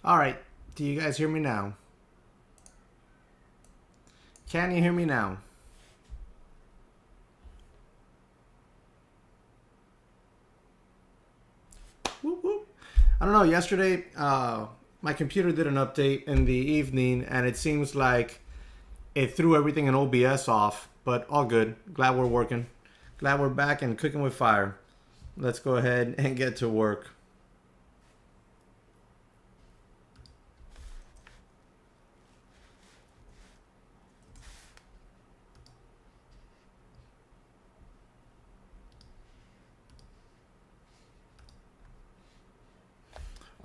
All right. Do you guys hear me now? Can you hear me now? Whoop, whoop. I don't know. Yesterday, my computer did an update in the evening, and it seems like it threw everything in OBS off, but all good. Glad we're working. Glad we're back and cooking with fire. Let's go ahead and get to work.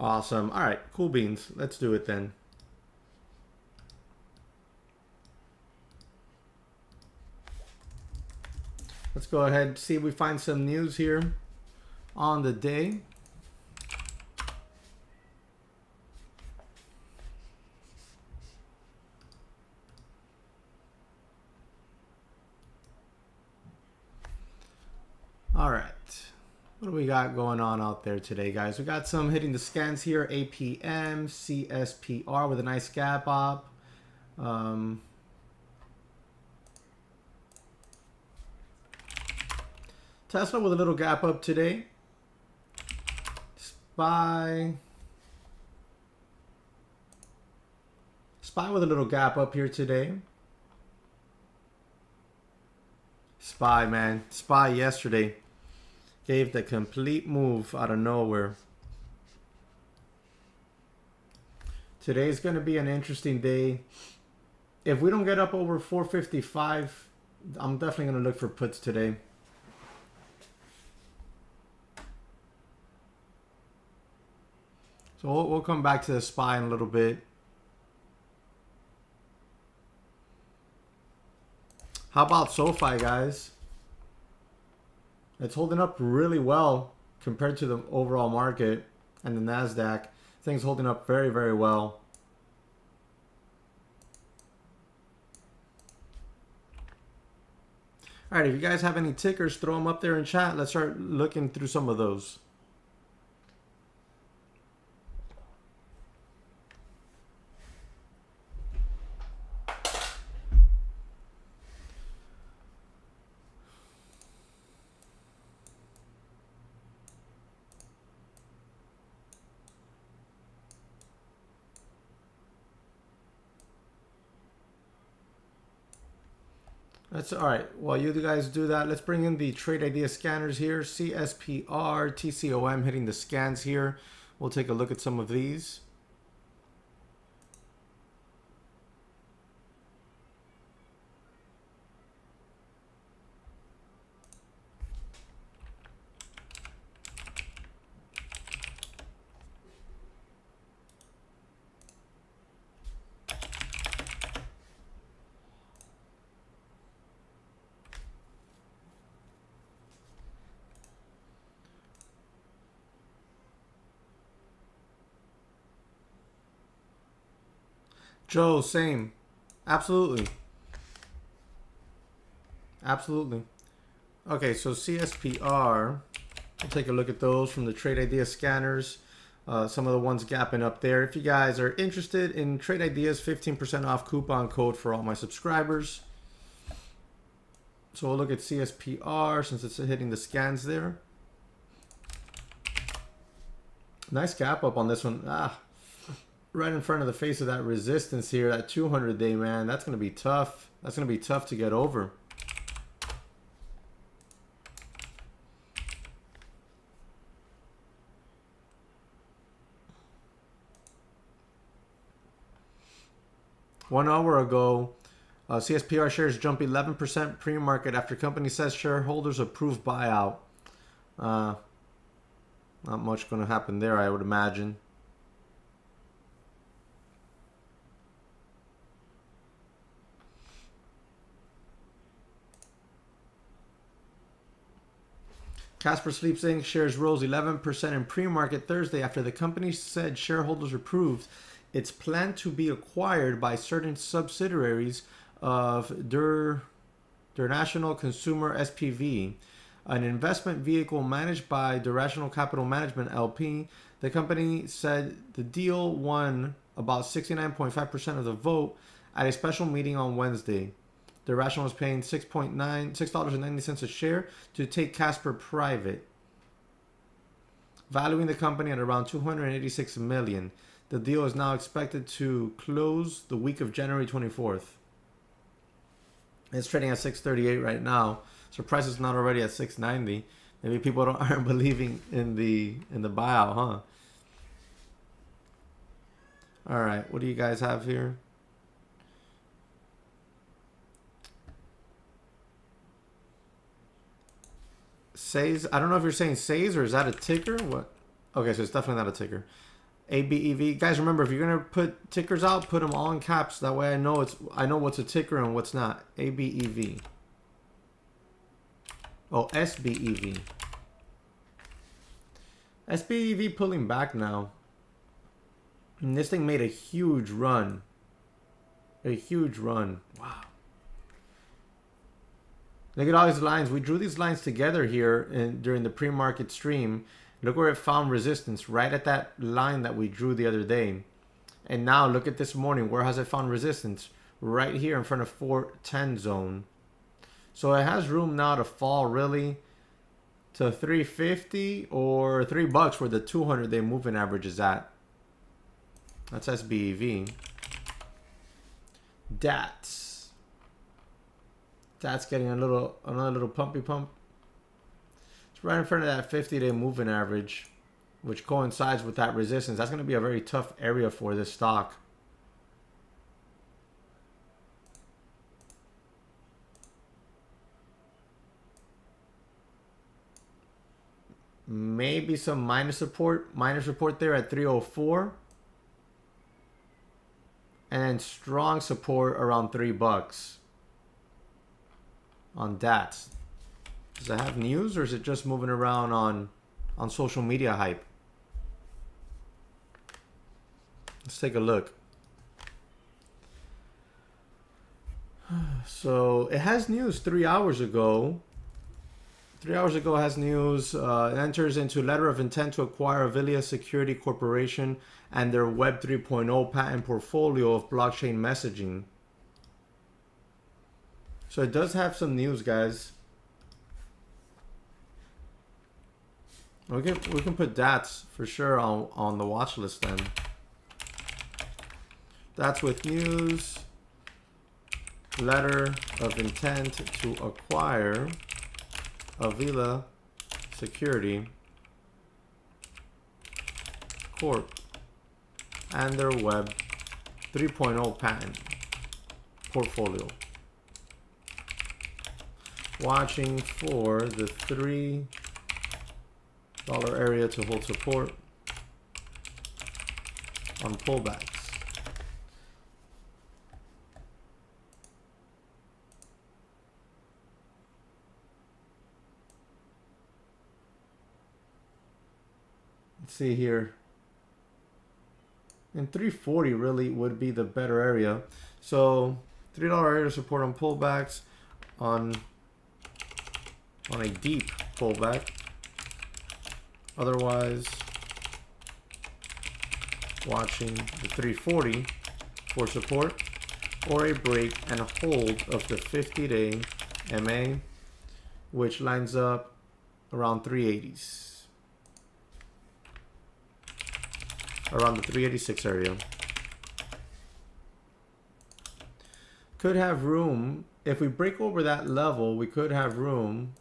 Awesome. All right, cool beans. Let's do it then. Let's go ahead and see if we find some news here on the day. All right. What do we got going on out there today, guys? We got some hitting the scans here. APM, CSPR with a nice gap up. Tesla with a little gap up today. SPY with a little gap up here today. SPY, man. SPY yesterday gave the complete move out of nowhere. Today's going to be an interesting day. If we don't get up over 455, I'm definitely going to look for puts today. So we'll come back to the SPY in a little bit. How about SoFi, guys? It's holding up really well compared to the overall market and the NASDAQ. Things holding up very, very well. All right, if you guys have any tickers, throw them up there in chat. Let's start looking through some of those. That's all right. While you guys do that, let's bring in the trade idea scanners here. CSPR, TCOM hitting the scans here. We'll take a look at some of these. Joe, same. Absolutely. Absolutely. Okay, so CSPR, we'll take a look at those from the trade idea scanners. Some of the ones gapping up there. If you guys are interested in trade ideas, 15% off coupon code for all my subscribers. So we'll look at CSPR since it's hitting the scans there. Nice gap up on this one. Right in front of the face of that resistance here, that 200-day, man. That's going to be tough. That's going to be tough to get over. One hour ago, CSPR shares jump 11% pre-market after company says shareholders approve buyout. Not much going to happen there, I would imagine. Casper Sleeps Inc. shares rose 11% in pre-market Thursday after the company said shareholders approved its plan to be acquired by certain subsidiaries of Der National Consumer SPV. an investment vehicle managed by Durational Capital Management LP. The company said the deal won about 69.5% of the vote at a special meeting on Wednesday. Durational is paying $6.90 a share to take Casper private, valuing the company at around $286 million. The deal is now expected to close the week of January 24th. It's trading at $6.38 right now. So price is not already at $6.90. Maybe people aren't believing in the buyout, huh? All right, what do you guys have here? Says, I don't know if you're saying Says or is that a ticker? What? Okay, so it's definitely not a ticker. ABEV. Guys, remember, if you're gonna put tickers out, put them all in caps. That way I know what's a ticker and what's not. ABEV. Oh, SBEV. SBEV pulling back now. And this thing made a huge run. A huge run. Wow. Look at all these lines. We drew these lines together here during the pre-market stream. Look where it found resistance, right at that line that we drew the other day. And now look at this morning. Where has it found resistance? Right here in front of 410 zone. So it has room now to fall really to 350 or $3 where the 200-day moving average is at. That's SBEV. DATS. DATS getting another little pumpy pump. It's right in front of that 50-day moving average, which coincides with that resistance. That's going to be a very tough area for this stock. Maybe some minor support there at 304. And then strong support around $3 on DATS. Does it have news or is it just moving around on social media hype? Let's take a look. So it has news 3 hours ago. 3 hours ago it has news. It enters into letter of intent to acquire Avilia Security Corporation and their Web 3.0 patent portfolio of blockchain messaging. So it does have some news, guys. We can put DATS for sure on the watch list then. DATS with news. Letter of intent to acquire Avilia Security Corp and their Web 3.0 patent portfolio. Watching for the $3 area to hold support on pullbacks. Let's see here. And 340 really would be the better area. So $3 area to support on pullbacks on a deep pullback. Otherwise, watching the 340 for support or a break and a hold of the 50-day MA, which lines up around 380s. Around the 386 area. Could have room. If we break over that level, we could have room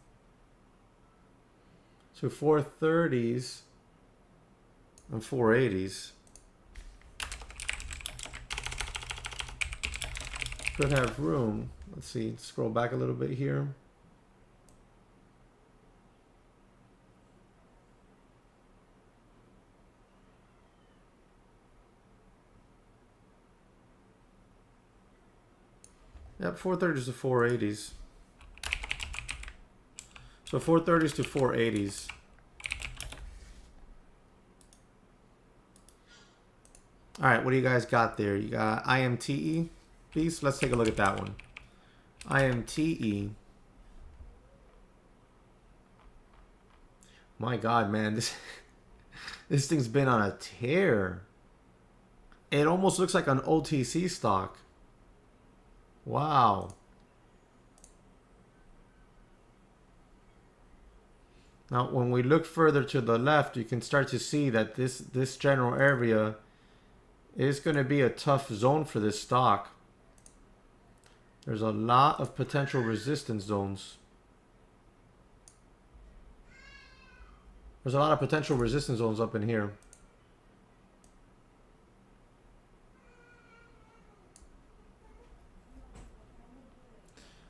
to 430s and 480s. Could have room. Let's see, scroll back a little bit here. Yep, 430s to 480s. So 430s to 480s. All right, what do you guys got there? You got IMTE piece. Let's take a look at that one. IMTE. My God, man, this thing's been on a tear. It almost looks like an OTC stock. Wow. Now, when we look further to the left, you can start to see that this general area is going to be a tough zone for this stock. There's a lot of potential resistance zones. There's a lot of potential resistance zones up in here.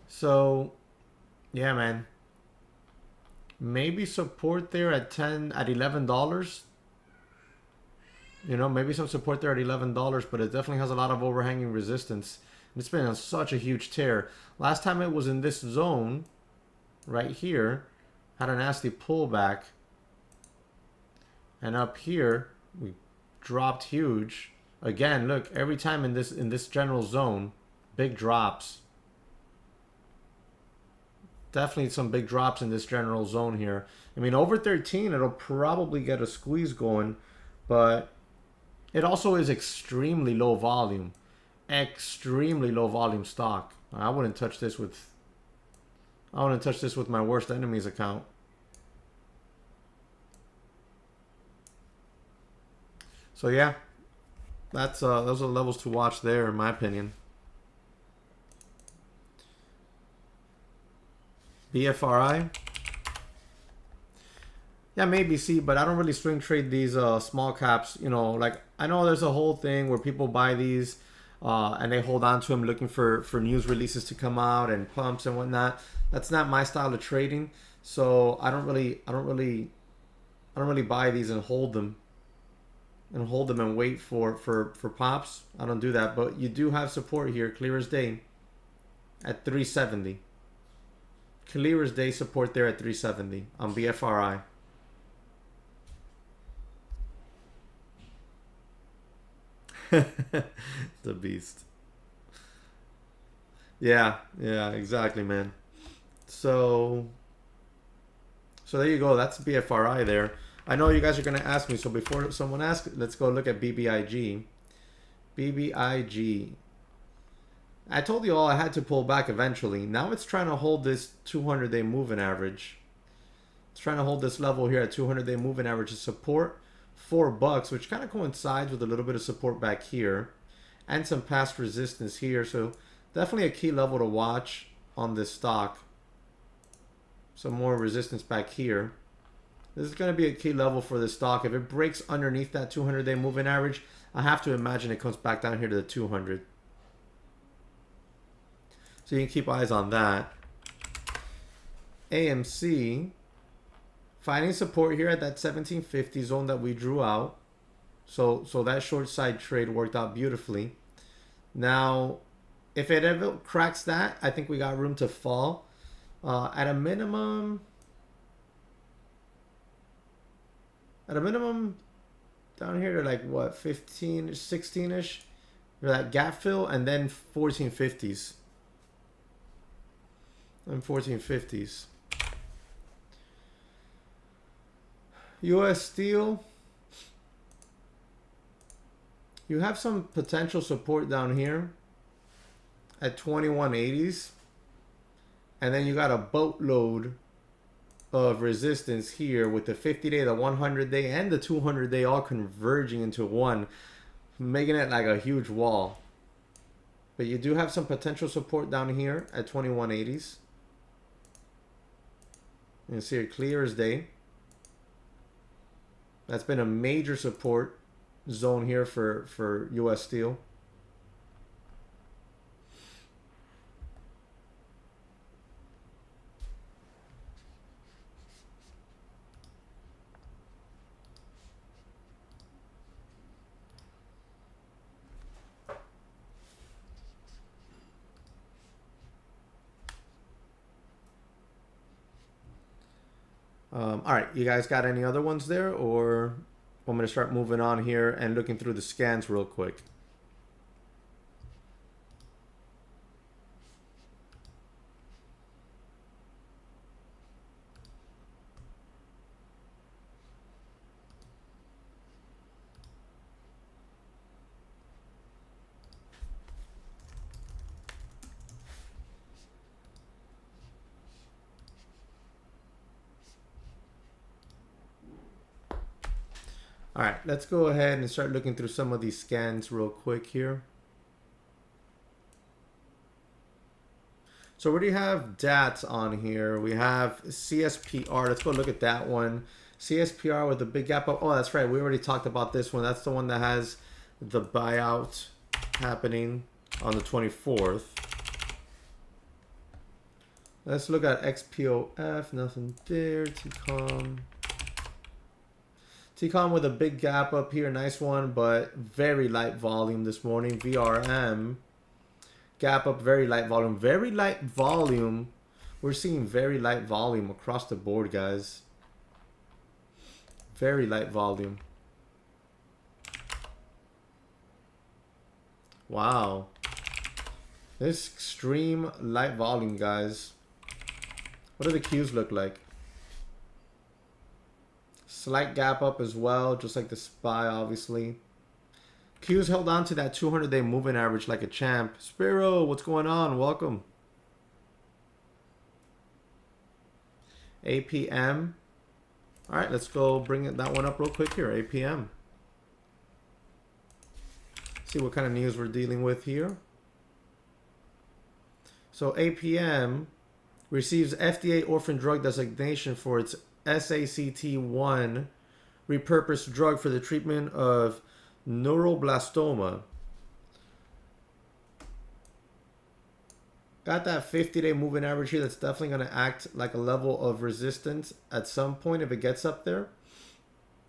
So, yeah, man. Maybe support there at $11. You know, maybe some support there at $11, but it definitely has a lot of overhanging resistance. It's been on such a huge tear. Last time it was in this zone, right here, had a nasty pullback. And up here, we dropped huge. Again, look, every time in this general zone, big drops. Definitely some big drops in this general zone here. I mean, over 13, it'll probably get a squeeze going, but it also is extremely low volume. Extremely low volume stock. I wouldn't touch this with my worst enemy's account. So yeah, that's those are the levels to watch there, in my opinion. BFRI. Yeah, maybe see, but I don't really swing trade these small caps. You know, like I know there's a whole thing where people buy these and they hold on to them looking for news releases to come out and pumps and whatnot. That's not my style of trading. So I don't really buy these and hold them and wait for pops. I don't do that, but you do have support here, clear as day, at 370. Clear as day support there at 370 on BFRI. The beast. Yeah, exactly, man. So there you go. That's BFRI there. I know you guys are going to ask me, so before someone asks, let's go look at BBIG. BBIG. I told you all I had to pull back eventually. Now it's trying to hold this 200-day moving average. It's trying to hold this level here at 200-day moving average as support. $4, which kind of coincides with a little bit of support back here. And some past resistance here. So definitely a key level to watch on this stock. Some more resistance back here. This is going to be a key level for this stock. If it breaks underneath that 200-day moving average, I have to imagine it comes back down here to the 200. So you can keep eyes on that. AMC, finding support here at that 1750 zone that we drew out. So that short side trade worked out beautifully. Now, if it ever cracks that, I think we got room to fall. At a minimum, down here to like what, 15, 16-ish, for that gap fill, and then 1450s. And 1450s. US Steel, you have some potential support down here at 2180s, and then you got a boatload of resistance here with the 50-day, the 100-day, and the 200-day all converging into one, making it like a huge wall. But you do have some potential support down here at 2180s. You can see it clear as day. That's been a major support zone here for US Steel. All right, you guys got any other ones there, or I'm going to start moving on here and looking through the scans real quick. All right, let's go ahead and start looking through some of these scans real quick here. So we already have DATs on here. We have CSPR. Let's go look at that one. CSPR with a big gap up. Oh, that's right. We already talked about this one. That's the one that has the buyout happening on the 24th. Let's look at XPOF. Nothing there. TCOM. TCOM with a big gap up here. Nice one, but very light volume this morning. VRM. Gap up, very light volume. Very light volume. We're seeing very light volume across the board, guys. Very light volume. Wow. This extreme light volume, guys. What do the Qs look like? Slight gap up as well, just like the SPY, obviously. Q's held on to that 200-day moving average like a champ. Spiro, what's going on? Welcome. APM. All right, let's go bring that one up real quick here. APM. See what kind of news we're dealing with here. So APM receives FDA orphan drug designation for its SACT1 repurposed drug for the treatment of neuroblastoma. Got that 50-day moving average here. That's definitely going to act like a level of resistance at some point if it gets up there.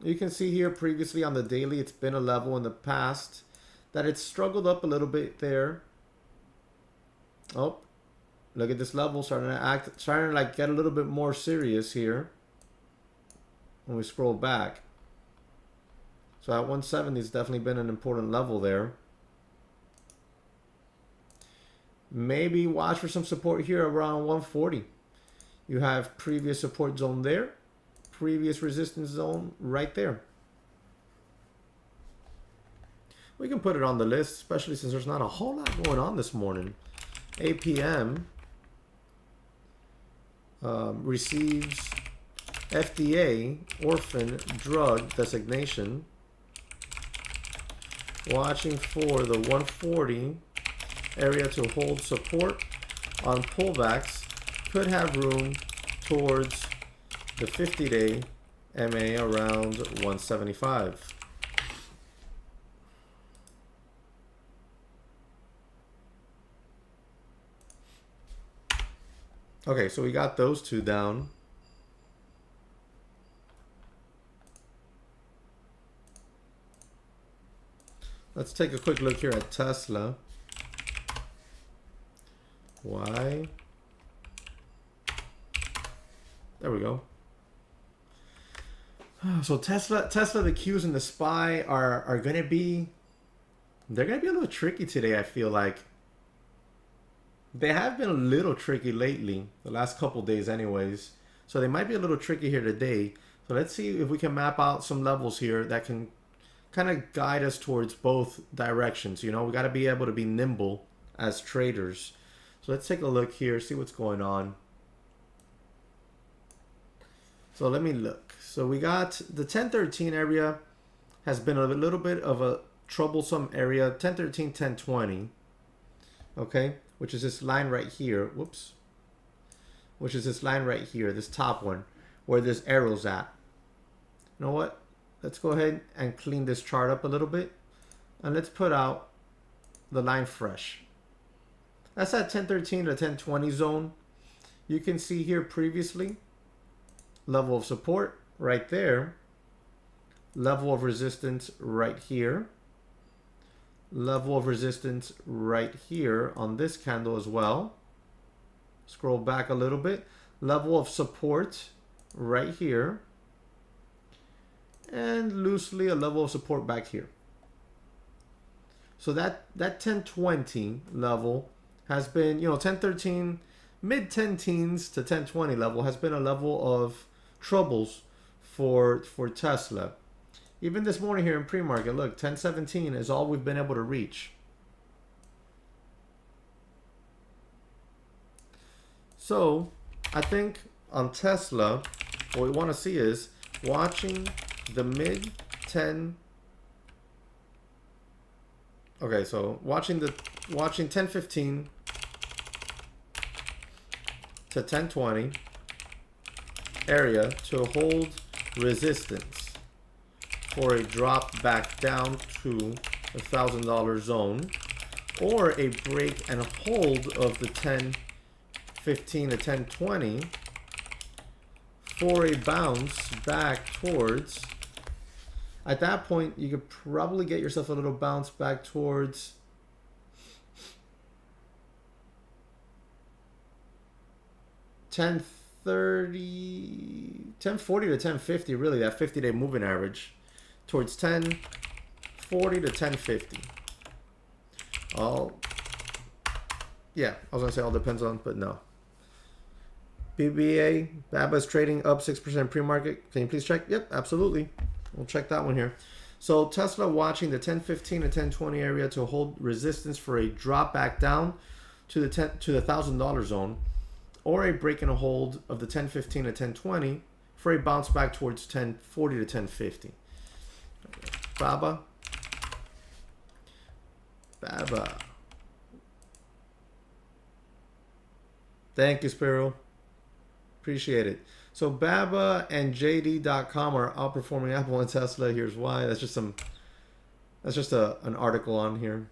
You can see here previously on the daily, it's been a level in the past that it's struggled up a little bit there. Oh, look at this level starting to like get a little bit more serious here when we scroll back. So at 170 has definitely been an important level there. Maybe watch for some support here around 140. You have previous support zone there, previous resistance zone right there. We can put it on the list, especially since there's not a whole lot going on this morning. APM receives FDA orphan drug designation. Watching for the 140 area to hold support on pullbacks. Could have room towards the 50-day MA around 175. Okay, so we got those two down. Let's take a quick look here at Tesla. Why? There we go. So Tesla, the Qs and the SPY are gonna be, they're gonna be a little tricky today. I feel like they have been a little tricky lately, the last couple days, anyways. So they might be a little tricky here today. So let's see if we can map out some levels here that can kind of guide us towards both directions. You know, we got to be able to be nimble as traders. So let's take a look here, see what's going on. So let me look. So we got the 1013 area has been a little bit of a troublesome area. 1013, 1020. Okay, which is this line right here. Whoops. Which is this line right here, this top one, where this arrow's at. You know what? Let's go ahead and clean this chart up a little bit. And let's put out the line fresh. That's that 1013 to 1020 zone. You can see here previously, level of support right there. Level of resistance right here. Level of resistance right here on this candle as well. Scroll back a little bit. Level of support right here. And loosely a level of support back here. So that 1020 level has been, you know, 1013, mid 10 teens to 1020 level has been a level of troubles for Tesla. Even this morning here in pre-market, look, 1017 is all we've been able to reach. So I think on Tesla, what we want to see is watching the mid 10. Okay, so watching 10.15 to 10.20 area to hold resistance for a drop back down to the $1,000 zone, or a break and hold of the 10.15 to 10.20 for a bounce back towards. At that point, you could probably get yourself a little bounce back towards 10.30, 10.40 to 10.50, really, that 50-day moving average, towards 10.40 to 10.50. Yeah, I was gonna say all depends on, but no. BBA, BABA is trading up 6% pre-market. Can you please check? Yep, absolutely. We'll check that one here. So Tesla watching the 10.15 to 10.20 area to hold resistance for a drop back down to the $1,000 zone, or a break and a hold of the 10.15 to 10.20 for a bounce back towards 10.40 to 10.50. BABA. Thank you, Sparrow. Appreciate it. So BABA and JD.com are outperforming Apple and Tesla. Here's why. That's just an article on here.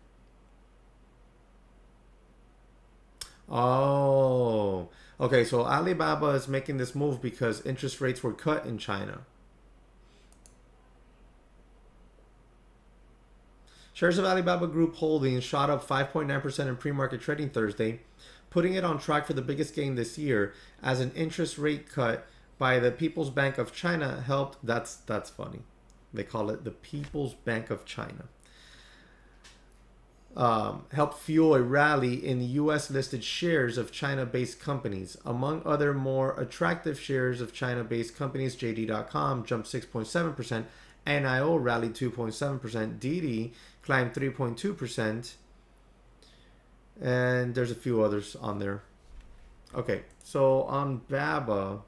Oh, okay. So Alibaba is making this move because interest rates were cut in China. Shares of Alibaba Group Holdings shot up 5.9% in pre-market trading Thursday, putting it on track for the biggest gain this year as an interest rate cut by the People's Bank of China helped. That's funny. They call it the People's Bank of China. Helped fuel a rally in U.S. listed shares of China-based companies. Among other more attractive shares of China-based companies, JD.com jumped 6.7%, NIO rallied 2.7%, DD climbed 3.2%, and there's a few others on there. Okay, so on BABA,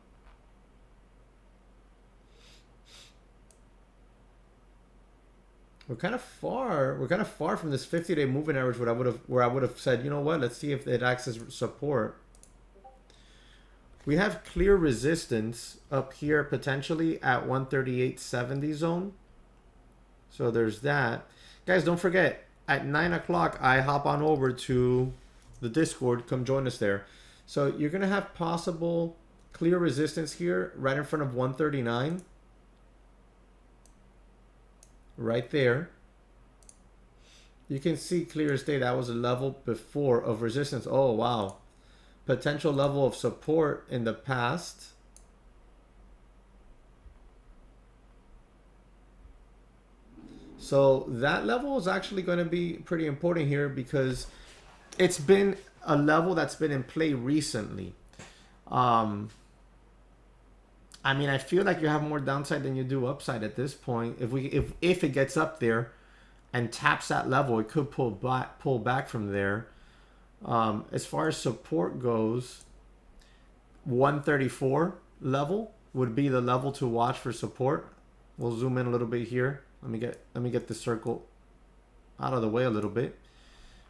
we're kind of far from this 50-day moving average where I would have said, you know what, let's see if it acts as support. We have clear resistance up here potentially at 138.70 zone. So there's that. Guys, don't forget, at 9 o'clock, I hop on over to the Discord. Come join us there. So you're going to have possible clear resistance here right in front of 139. Right there. You can see clear as day that was a level before of resistance. Oh, wow. Potential level of support in the past. So that level is actually going to be pretty important here because it's been a level that's been in play recently. I mean, I feel like you have more downside than you do upside at this point. If it gets up there and taps that level, it could pull back from there. As far as support goes, 134 level would be the level to watch for support. We'll zoom in a little bit here. Let me get the circle out of the way a little bit.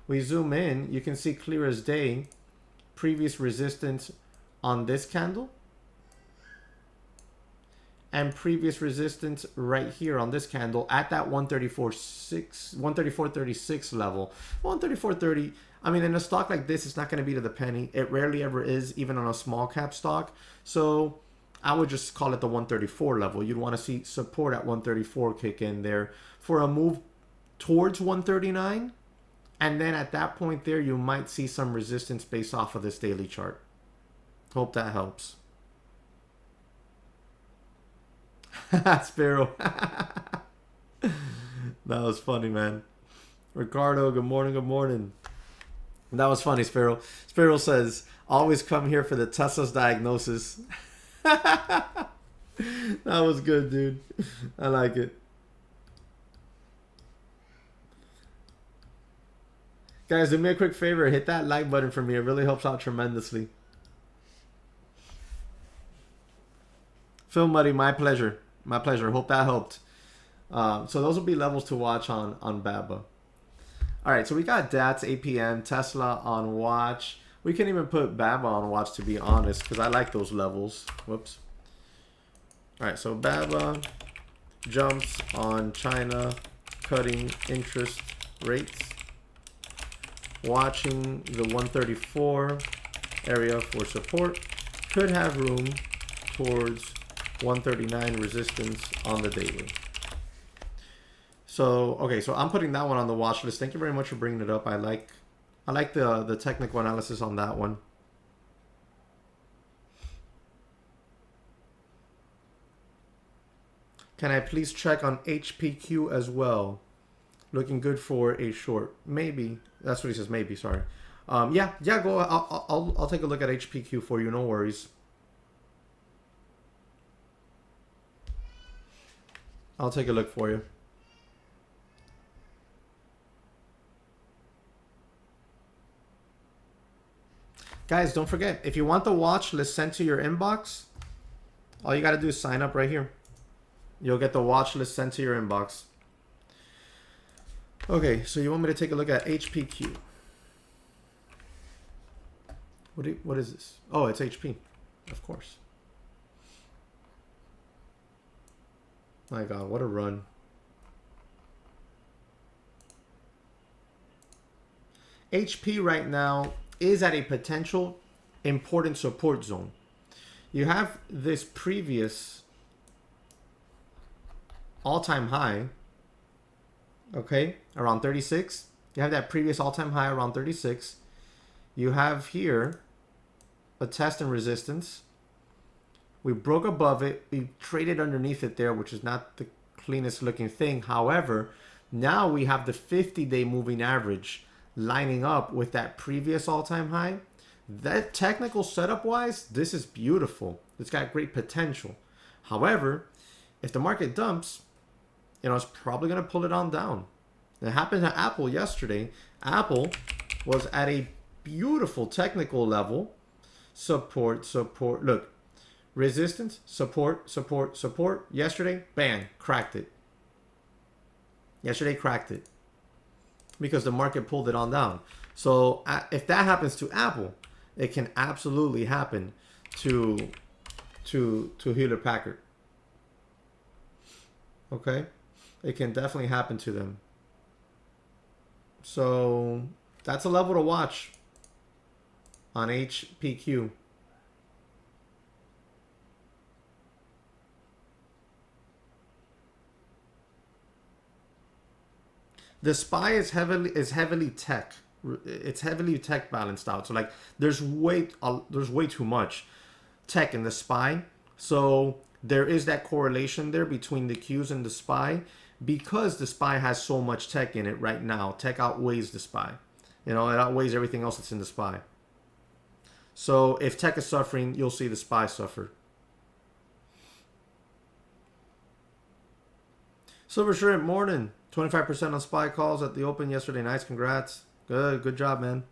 We zoom in, you can see clear as day previous resistance on this candle and previous resistance right here on this candle at that 134.36 level. 134.30. I mean, in a stock like this, it's not going to be to the penny. It rarely ever is, even on a small cap stock. So I would just call it the 134 level. You'd want to see support at 134 kick in there for a move towards 139. And then at that point there, you might see some resistance based off of this daily chart. Hope that helps. Sparrow. That was funny, man. Ricardo, good morning, good morning. That was funny, Sparrow. Sparrow says, always come here for the Tesla's diagnosis. That was good, dude. I like it. Guys, do me a quick favor. Hit that like button for me. It really helps out tremendously. Phil Muddy, my pleasure. My pleasure. Hope that helped. So those will be levels to watch on BABA. All right, so we got DATS, APM, Tesla on watch. We can even put BABA on watch, to be honest, because I like those levels. Whoops. All right, so BABA jumps on China cutting interest rates. Watching the 134 area for support. Could have room towards 139 resistance on the daily. So, okay, so I'm putting that one on the watch list. Thank you very much for bringing it up. I like the technical analysis on that one. Can I please check on HPQ as well? Looking good for a short. Maybe. That's what he says. Maybe, sorry. Yeah, go. I'll take a look at HPQ for you. No worries. I'll take a look for you. Guys, don't forget, if you want the watch list sent to your inbox, all you got to do is sign up right here. You'll get the watch list sent to your inbox. Okay, so you want me to take a look at HPQ. What is this? Oh, it's HP, of course. My God, what a run. HP right now is at a potential important support zone. You have this previous all-time high, okay, around 36. You have that previous all-time high around 36. You have here a test and resistance. We broke above it. We traded underneath it there, which is not the cleanest looking thing. However, now we have the 50-day moving average lining up with that previous all-time high. That technical setup wise, this is beautiful. It's got great potential. However, if the market dumps, it's probably going to pull it on down. It happened to Apple yesterday. Apple was at a beautiful technical level. Support. Look, resistance, support. Yesterday, bang, cracked it. Yesterday, cracked it. Because the market pulled it on down. So if that happens to Apple, it can absolutely happen to Hewlett Packard. Okay? It can definitely happen to them. So that's a level to watch on HPQ. The SPY is heavily tech. It's heavily tech balanced out. So like there's way too much tech in the SPY. So there is that correlation there between the Qs and the SPY because the SPY has so much tech in it right now. Tech outweighs the SPY. It outweighs everything else that's in the SPY. So if tech is suffering, you'll see the SPY suffer. Silver Shrimp, morning. 25% on SPY calls at the open yesterday. Nice, congrats. Good job, man.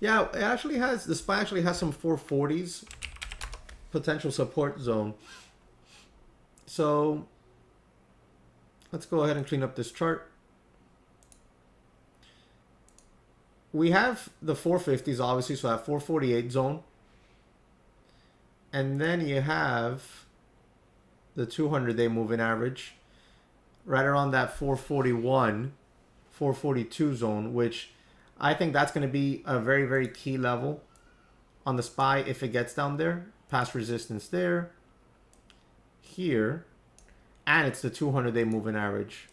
Yeah, the SPY actually has some 440s potential support zone. So let's go ahead and clean up this chart. We have the 450s, obviously, so that 448 zone. And then you have the 200-day moving average right around that 441, 442 zone, which I think that's going to be a very, very key level on the SPY if it gets down there. Past resistance there, here, and it's the 200-day moving average.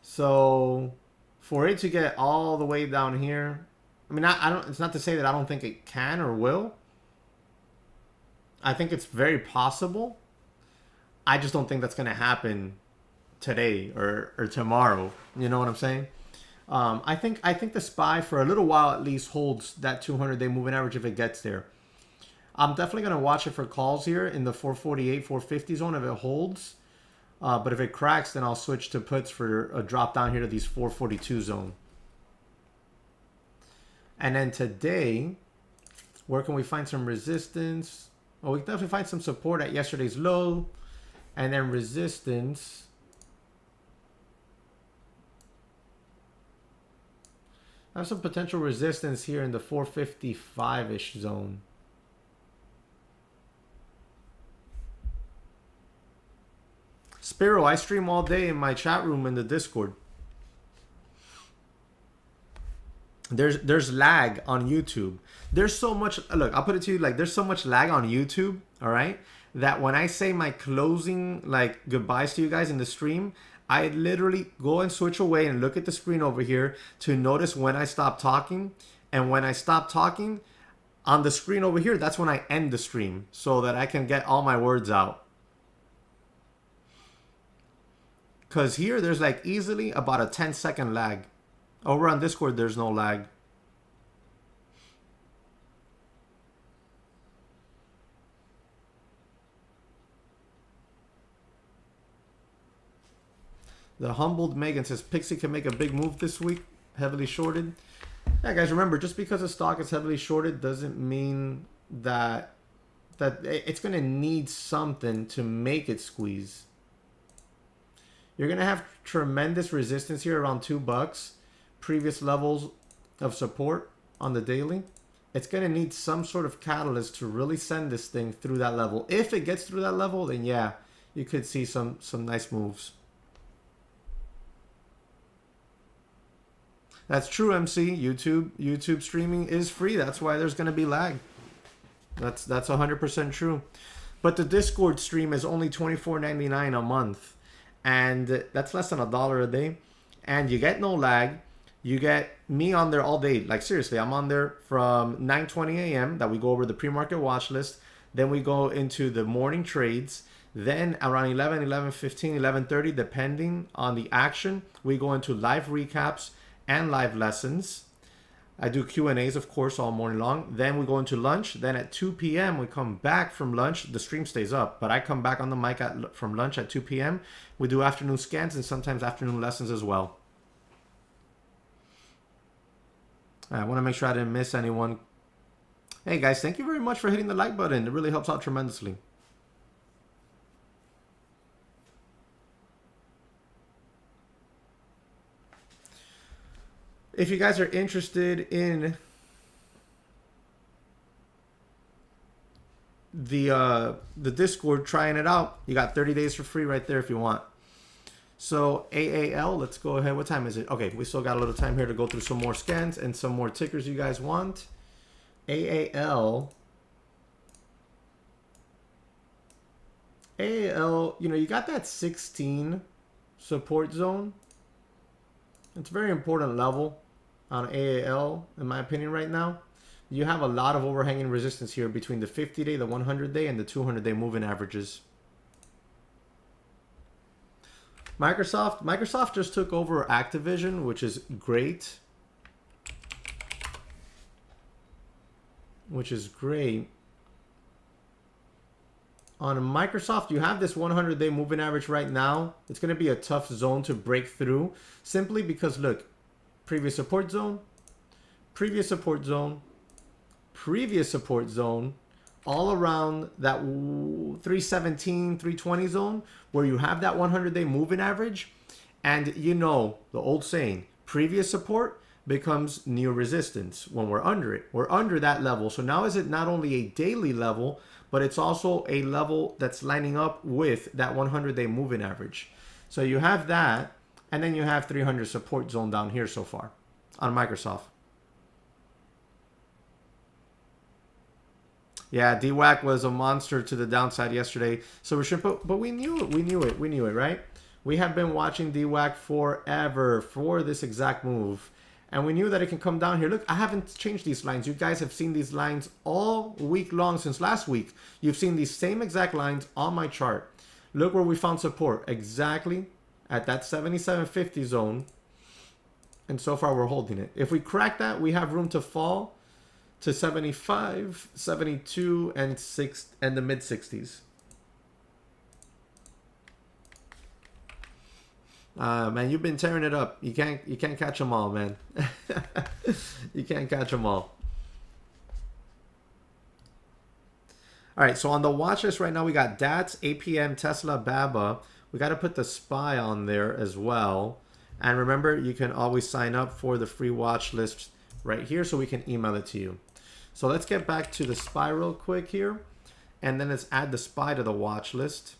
So for it to get all the way down here, I mean, I don't. It's not to say that I don't think it can or will. I think it's very possible. I just don't think that's going to happen today or tomorrow. You know what I'm saying? I think the SPY for a little while at least holds that 200-day moving average if it gets there. I'm definitely going to watch it for calls here in the 448, 450 zone if it holds. But if it cracks, then I'll switch to puts for a drop down here to these 442 zone. And then today, where can we find some resistance? Well, we can definitely find some support at yesterday's low. And then resistance. I have some potential resistance here in the 455-ish zone. Spiro, I stream all day in my chat room in the Discord. There's lag on YouTube. There's so much, look, I'll put it to you like there's so much lag on YouTube, all right, that when I say my closing like goodbyes to you guys in the stream, I literally go and switch away and look at the screen over here to notice when I stop talking. And when I stop talking on the screen over here, that's when I end the stream so that I can get all my words out. Because here there's like easily about a 10-second lag. Over on Discord, there's no lag. The humbled Megan says Pixie can make a big move this week, heavily shorted. Yeah, guys, remember, just because a stock is heavily shorted doesn't mean that it's going to need something to make it squeeze. You're going to have tremendous resistance here around $2. Previous levels of support on the daily. It's going to need some sort of catalyst to really send this thing through that level. If it gets through that level, then yeah, you could see some nice moves. That's true, MC. YouTube streaming is free. That's why there's going to be lag. That's 100% true. But the Discord stream is only $24.99 a month. And that's less than $1 a day. And you get no lag. You get me on there all day. Like, seriously, I'm on there from 9:20 a.m. that we go over the pre-market watch list. Then we go into the morning trades. Then around 11, 11:15, 11:30, depending on the action, we go into live recaps and live lessons. I do Q&As, of course, all morning long. Then we go into lunch. Then at 2 p.m., we come back from lunch. The stream stays up, but I come back on the mic from lunch at 2 p.m. We do afternoon scans and sometimes afternoon lessons as well. I want to make sure I didn't miss anyone. Hey, guys, thank you very much for hitting the like button. It really helps out tremendously. If you guys are interested in the Discord, trying it out, you got 30 days for free right there if you want. So AAL, let's go ahead. What time is it? Okay, we still got a little time here to go through some more scans and some more tickers you guys want. AAL, you know, you got that 16 support zone. It's a very important level on AAL, in my opinion, right now. You have a lot of overhanging resistance here between the 50-day, the 100-day, and the 200-day moving averages. Microsoft just took over Activision, which is great. Which is great. On Microsoft, you have this 100-day moving average right now. It's going to be a tough zone to break through simply because, look, previous support zone, previous support zone, previous support zone, all around that 317, 320 zone where you have that 100-day moving average. And you know, the old saying, previous support becomes near resistance when we're under it. We're under that level. So now is it not only a daily level, but it's also a level that's lining up with that 100-day moving average. So you have that, and then you have 300 support zone down here so far on Microsoft. Yeah, DWAC was a monster to the downside yesterday. So we should put, but we knew it, right? We have been watching DWAC forever for this exact move. And we knew that it can come down here. Look, I haven't changed these lines. You guys have seen these lines all week long since last week. You've seen these same exact lines on my chart. Look where we found support, exactly at that 77.50 zone. And so far we're holding it. If we crack that, we have room to fall to 75, 72, and the mid 60s. Man, you've been tearing it up. You can't catch them all, man. You can't catch them all. All right, so on the watch list right now, we got DATS, APM, Tesla, BABA. We got to put the SPY on there as well. And remember, you can always sign up for the free watch list right here so we can email it to you. So let's get back to the SPY real quick here. And then let's add the SPY to the watch list.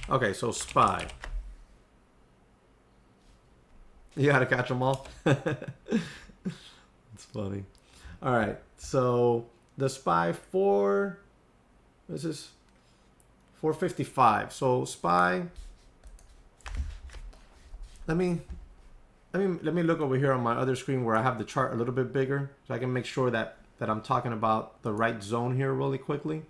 Okay, so SPY. You gotta catch them all. It's funny. All right, so the SPY for this is 455. So SPY. Let me look over here on my other screen where I have the chart a little bit bigger, so I can make sure that I'm talking about the right zone here really quickly.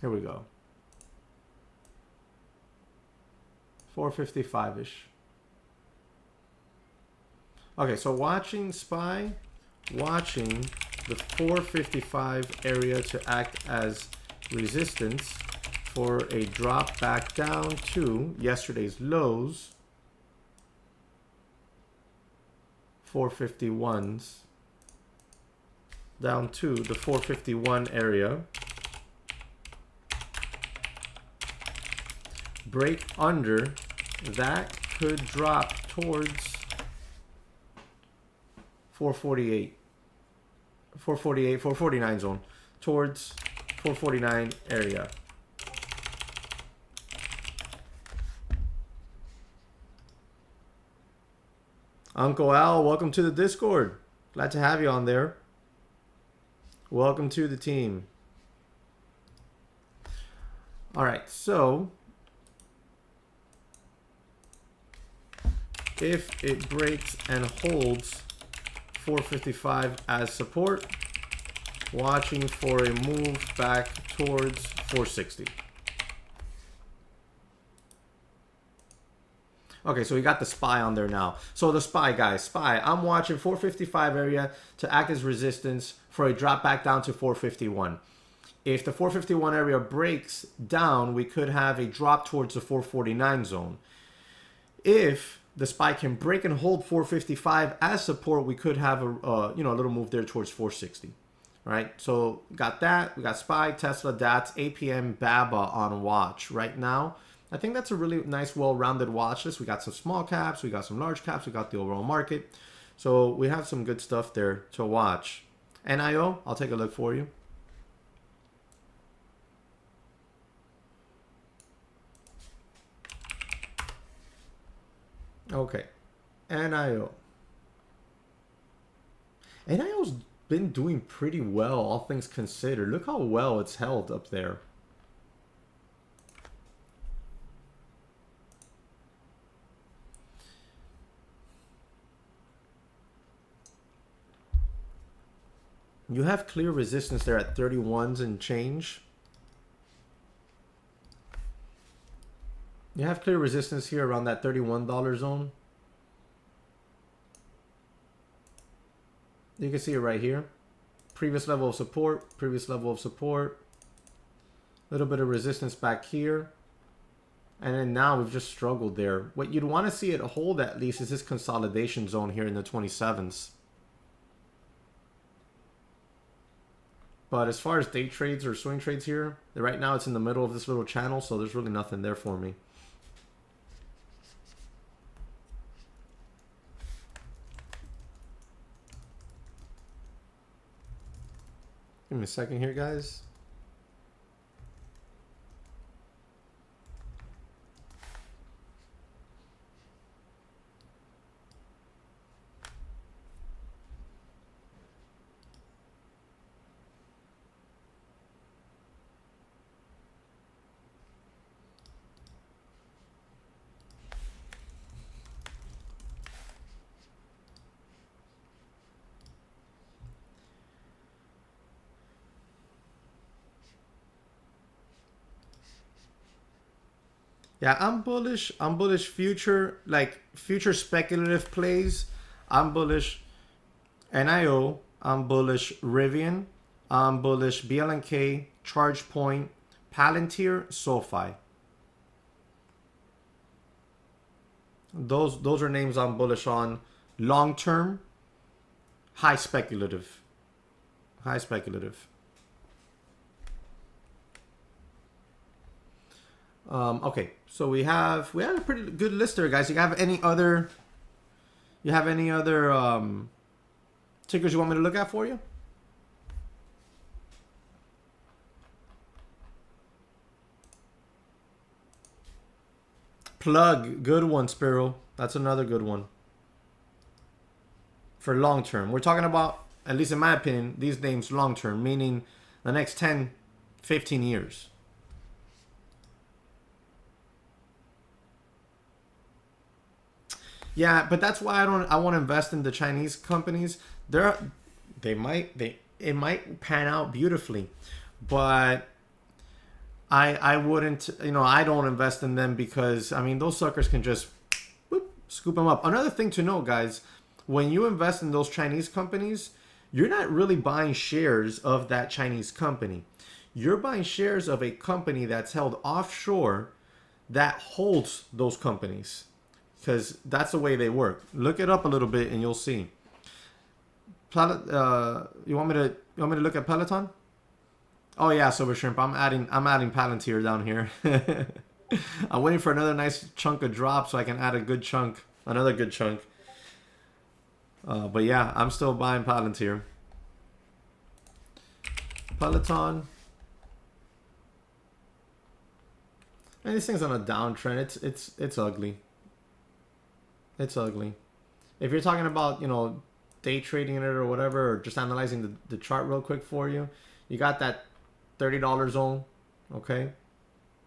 Here we go. 455-ish. Okay, so watching SPY, watching the 455 area to act as resistance for a drop back down to yesterday's lows, 451s, down to the 451 area. Break under, that could drop towards 448, 449 zone, towards 449 area. Uncle Al, welcome to the Discord. Glad to have you on there. Welcome to the team. All right, so if it breaks and holds 455 as support, watching for a move back towards 460. Okay, so we got the SPY on there now. So the SPY, guys, SPY, I'm watching 455 area to act as resistance for a drop back down to 451. If the 451 area breaks down, we could have a drop towards the 449 zone. If the SPY can break and hold 455 as support, we could have a little move there towards 460. Right? So got that. We got SPY, Tesla, DATS, APM, BABA on watch right now. I think that's a really nice, well-rounded watch list. We got some small caps, we got some large caps, we got the overall market. So we have some good stuff there to watch. NIO, I'll take a look for you. Okay, NIO. NIO's been doing pretty well, all things considered. Look how well it's held up there. You have clear resistance there at 31s and change. You have clear resistance here around that $31 zone. You can see it right here. Previous level of support, previous level of support. A little bit of resistance back here. And then now we've just struggled there. What you'd want to see it hold at least is this consolidation zone here in the 27s. But as far as day trades or swing trades here, right now it's in the middle of this little channel, so there's really nothing there for me. Give me a second here, guys. Yeah, I'm bullish. I'm bullish future, like future speculative plays. I'm bullish NIO. I'm bullish Rivian. I'm bullish BLNK, ChargePoint, Palantir, SoFi. Those are names I'm bullish on. Long term, high speculative. High speculative. Okay, so we have a pretty good list there, guys. You have any other tickers you want me to look at for you? Plug, good one, Spiro. That's another good one. For long term, we're talking about, at least in my opinion, these names long term, meaning the next 10, 15 years. Yeah, but that's why I want to invest in the Chinese companies. It might pan out beautifully, but I wouldn't, I don't invest in them because I mean those suckers can just whoop, scoop them up. Another thing to know, guys, when you invest in those Chinese companies, you're not really buying shares of that Chinese company. You're buying shares of a company that's held offshore that holds those companies. Because that's the way they work. Look it up a little bit and you'll see. You want me to look at Peloton? Oh yeah, Silver Shrimp. I'm adding Palantir down here. I'm waiting for another nice chunk of drop so I can add another good chunk. But yeah, I'm still buying Palantir. Peloton. And this thing's on a downtrend. It's ugly. It's ugly. If you're talking about, day trading it or whatever, or just analyzing the chart real quick for you, you got that $30 zone, okay?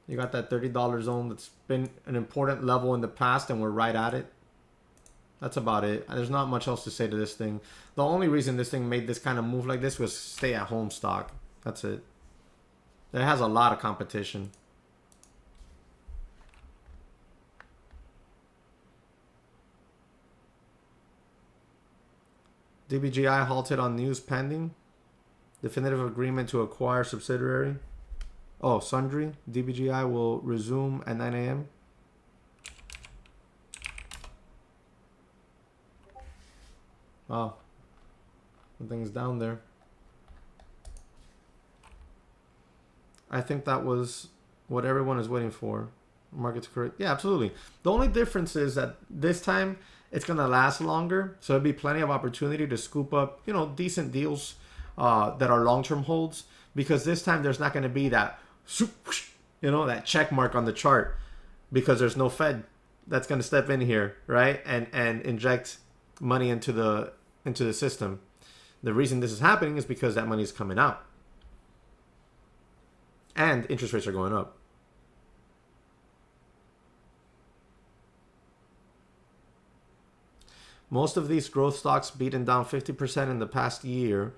You got that $30 zone that's been an important level in the past, and we're right at it. That's about it. There's not much else to say to this thing. The only reason this thing made this kind of move like this was stay-at-home stock. That's it. It has a lot of competition. DBGI halted on news pending. Definitive agreement to acquire subsidiary. Oh, Sundry. DBGI will resume at 9 a.m. Oh. Something's down there. I think that was what everyone is waiting for. Market's correct. Yeah, absolutely. The only difference is that this time it's going to last longer. So there'll be plenty of opportunity to scoop up, decent deals that are long-term holds. Because this time there's not going to be that, that check mark on the chart. Because there's no Fed that's going to step in here, right? And inject money into the system. The reason this is happening is because that money is coming out. And interest rates are going up. Most of these growth stocks beaten down 50% in the past year.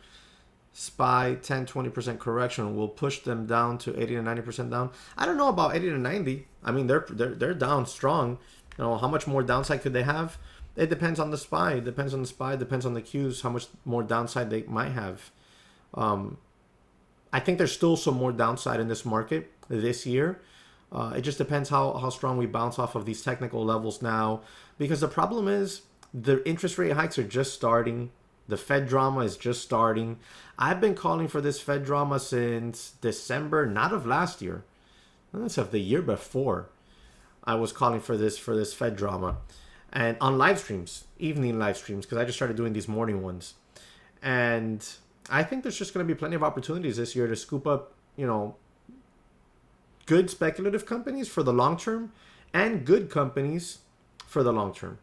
SPY 10-20% correction will push them down to 80 to 90% down. I don't know about 80 to 90. I mean, they're down strong. How much more downside could they have? It depends on the SPY. It depends on the SPY. It depends on the Qs. How much more downside they might have. I think there's still some more downside in this market this year. It just depends how strong we bounce off of these technical levels now. Because the problem is the interest rate hikes are just starting. The Fed drama is just starting. I've been calling for this Fed drama since December, not of last year. That's of the year before. I was calling for this Fed drama. And on live streams, evening live streams, because I just started doing these morning ones. And I think there's just going to be plenty of opportunities this year to scoop up, good speculative companies for the long term and good companies for the long term.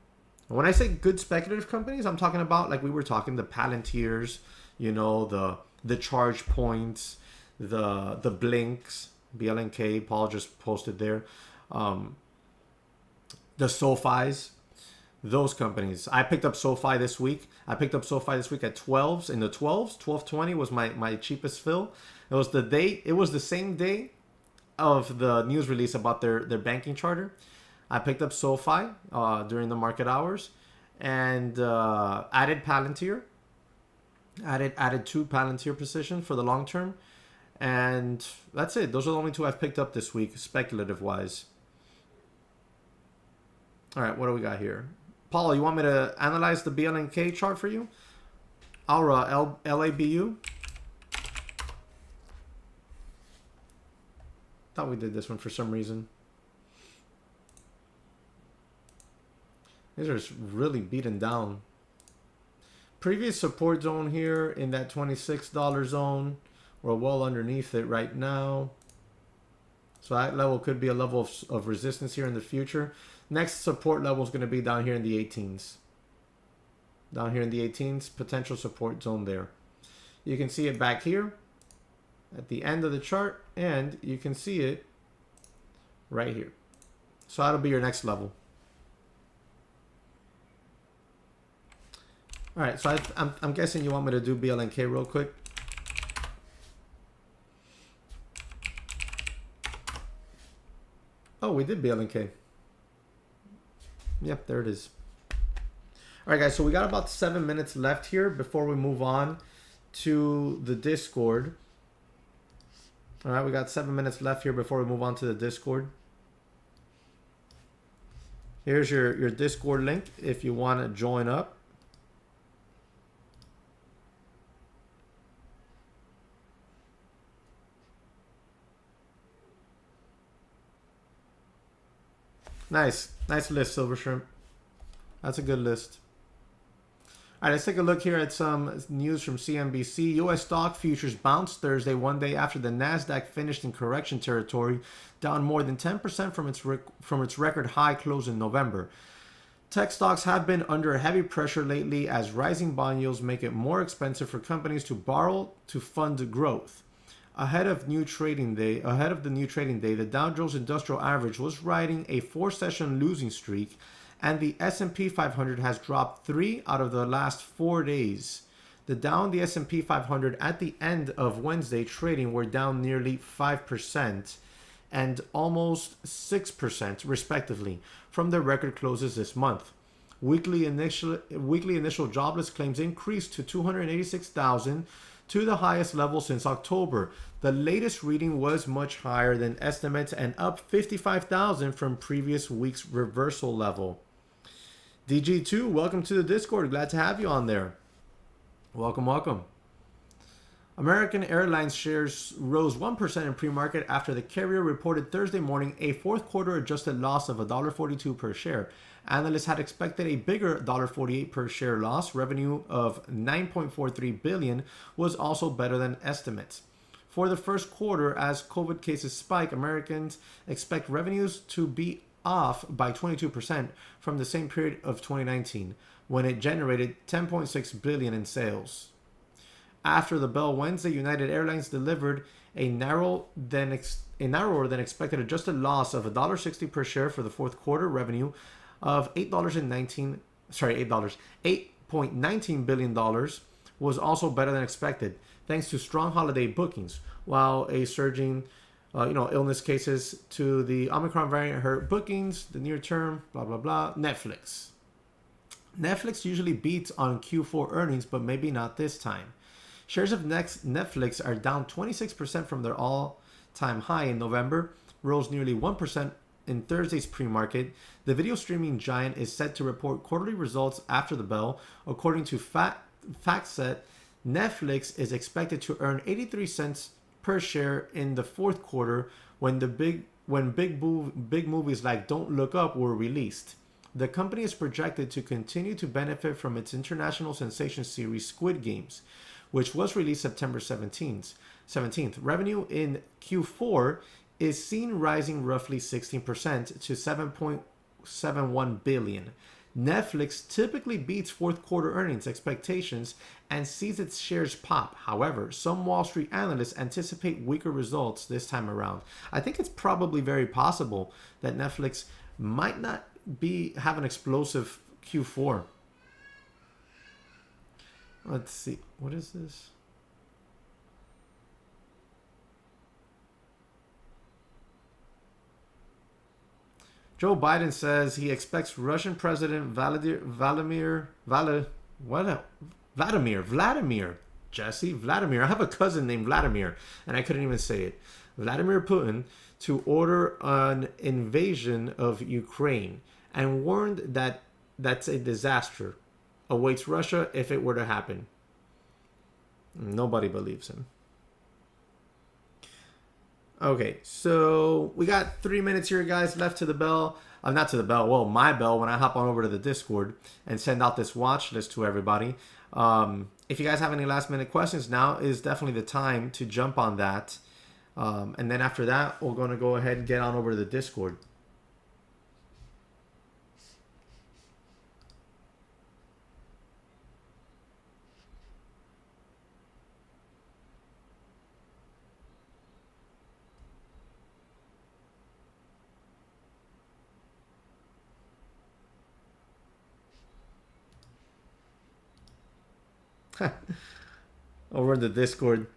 And when I say good speculative companies, I'm talking about, like we were talking, the Palantirs, the Charge Points, the Blinks, BLNK, Paul just posted there, the SoFis, those companies. I picked up SoFi this week. At 12s. In the 12s, 12.20 was my cheapest fill. It was the same day of the news release about their banking charter, I picked up SoFi during the market hours, and added Palantir. Added 2 Palantir positions for the long term, and that's it. Those are the only 2 I've picked up this week, speculative wise. All right, what do we got here? Paul, you want me to analyze the BLNK chart for you? Aura, LABU. Thought we did this one for some reason. These are really beaten down. Previous support zone here in that $26 zone. We're well underneath it right now. So that level could be a level of resistance here in the future. Next support level is going to be down here in the 18s. Down here in the 18s, potential support zone there. You can see it back here at the end of the chart, and you can see it right here. So that'll be your next level. All right, so I'm guessing you want me to do BLNK real quick. Oh, we did BLNK. Yep, there it is. All right, guys, so we got about 7 minutes left here before we move on to the Discord. All right, we got 7 minutes left here before we move on to the Discord. Here's your Discord link if you want to join up. Nice list, Silver Shrimp. That's a good list. All right, let's take a look here at some news from CNBC. U.S. stock futures bounced Thursday, one day after the Nasdaq finished in correction territory, down more than 10% from its record high close in November. Tech stocks have been under heavy pressure lately as rising bond yields make it more expensive for companies to borrow to fund growth. Ahead of the new trading day, the Dow Jones Industrial Average was riding a 4-session losing streak, and the S&P 500 has dropped 3 out of the last 4 days. The Dow and the S&P 500 at the end of Wednesday trading were down nearly 5% and almost 6% respectively from their record closes this month. Weekly initial jobless claims increased to 286,000, to the highest level since October. The latest reading was much higher than estimates and up 55,000 from previous week's reversal level. DG2, welcome to the Discord. Glad to have you on there. Welcome, welcome. American Airlines shares rose 1% in pre-market after the carrier reported Thursday morning a fourth quarter adjusted loss of $1.42 per share. Analysts had expected a bigger $1.48 per share loss. Revenue of $9.43 billion was also better than estimates. For the first quarter, as COVID cases spike, Americans expect revenues to be off by 22% from the same period of 2019, when it generated $10.6 billion in sales. After the bell Wednesday, United Airlines delivered a narrower than expected adjusted loss of $1.60 per share for the fourth quarter. Revenue of $8.19 billion was also better than expected, thanks to strong holiday bookings, while a surging illness cases to the Omicron variant hurt bookings, the near term, blah, blah, blah. Netflix usually beats on Q4 earnings, but maybe not this time. Shares of Netflix are down 26% from their all-time high in November, rose nearly 1% in Thursday's pre-market. The video streaming giant is set to report quarterly results after the bell. According to FactSet, Netflix is expected to earn 83 cents per share in the fourth quarter when big movies like Don't Look Up were released. The company is projected to continue to benefit from its international sensation series Squid Games, which was released September 17th. Revenue in Q4 is seen rising roughly 16% to $7.71 billion. Netflix typically beats fourth quarter earnings expectations and sees its shares pop. However, some Wall Street analysts anticipate weaker results this time around. I think it's probably very possible that Netflix might not have an explosive Q4. Let's see. What is this? Joe Biden says he expects Russian President Vladimir, Jesse, Vladimir. I have a cousin named Vladimir, and I couldn't even say it. Vladimir Putin to order an invasion of Ukraine and warned that that's a disaster awaits Russia if it were to happen. Nobody believes him. Okay, so we got 3 minutes here, guys, left to the bell. Not to the bell, well, my bell, when I hop on over to the Discord and send out this watch list to everybody. If you guys have any last minute questions, now is definitely the time to jump on that. And then after that, we're going to go ahead and get on over to the Discord. Over in the Discord,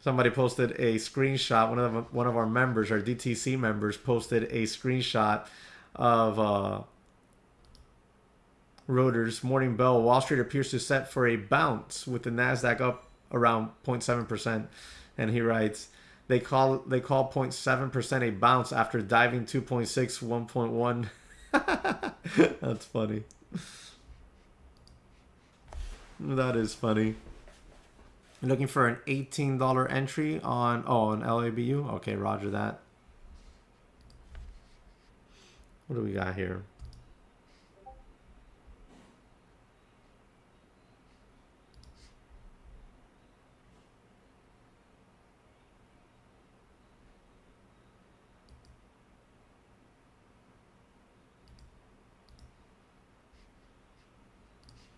somebody posted a screenshot. One of our members, our DTC members, posted a screenshot of Reuters morning bell. Wall Street appears to set for a bounce with the Nasdaq up around 0.7%, and he writes, "They call 0.7% a bounce after diving 2.6, 1.1." That's funny. That is funny. Looking for an $18 entry on LABU. Okay, roger that. What do we got here?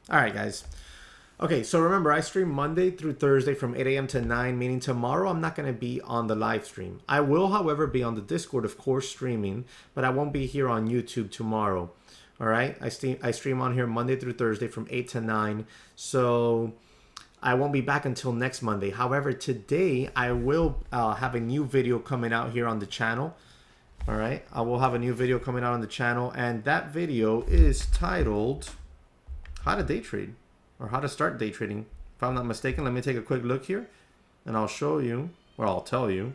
All right, guys. Okay, so remember, I stream Monday through Thursday from 8 a.m. to 9, meaning tomorrow I'm not going to be on the live stream. I will, however, be on the Discord, of course, streaming, but I won't be here on YouTube tomorrow. All right? I stream on here Monday through Thursday from 8 to 9, so I won't be back until next Monday. However, today I will have a new video coming out here on the channel. All right? I will have a new video coming out on the channel, and that video is titled How to Day Trade. Or how to start day trading. If I'm not mistaken, let me take a quick look here and I'll show you, or I'll tell you.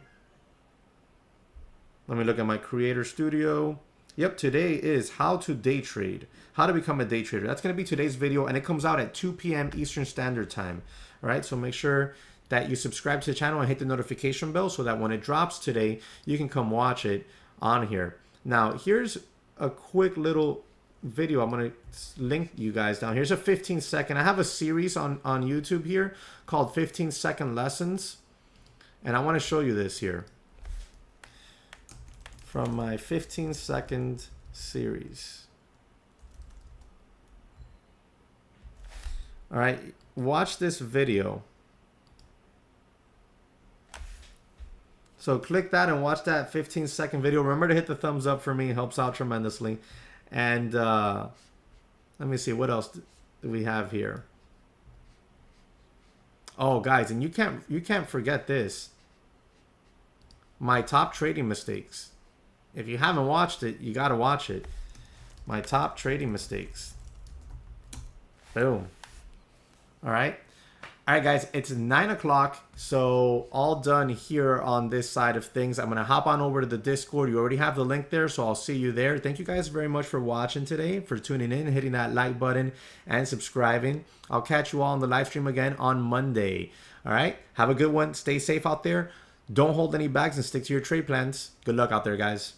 Let me look at my creator studio. Yep, today is how to day trade, how to become a day trader. That's going to be today's video, and it comes out at 2 p.m. Eastern Standard Time. All right, so make sure that you subscribe to the channel and hit the notification bell so that when it drops today, you can come watch it on here. Now, here's a quick little video. I'm going to link you guys down. Here's a 15-second. I have a series on YouTube here called 15-second lessons, and I want to show you this here from my 15-second series. All right, watch this video. So click that and watch that 15-second video. Remember to hit the thumbs up for me. It helps out tremendously. And let me see, what else do we have here? Oh, guys, and you can't forget this. My top trading mistakes. If you haven't watched it, you got to watch it. My top trading mistakes. Boom. All right. All right, guys, it's 9 o'clock, so all done here on this side of things. I'm going to hop on over to the Discord. You already have the link there, so I'll see you there. Thank you guys very much for watching today, for tuning in, hitting that like button, and subscribing. I'll catch you all on the live stream again on Monday. All right, have a good one. Stay safe out there. Don't hold any bags and stick to your trade plans. Good luck out there, guys.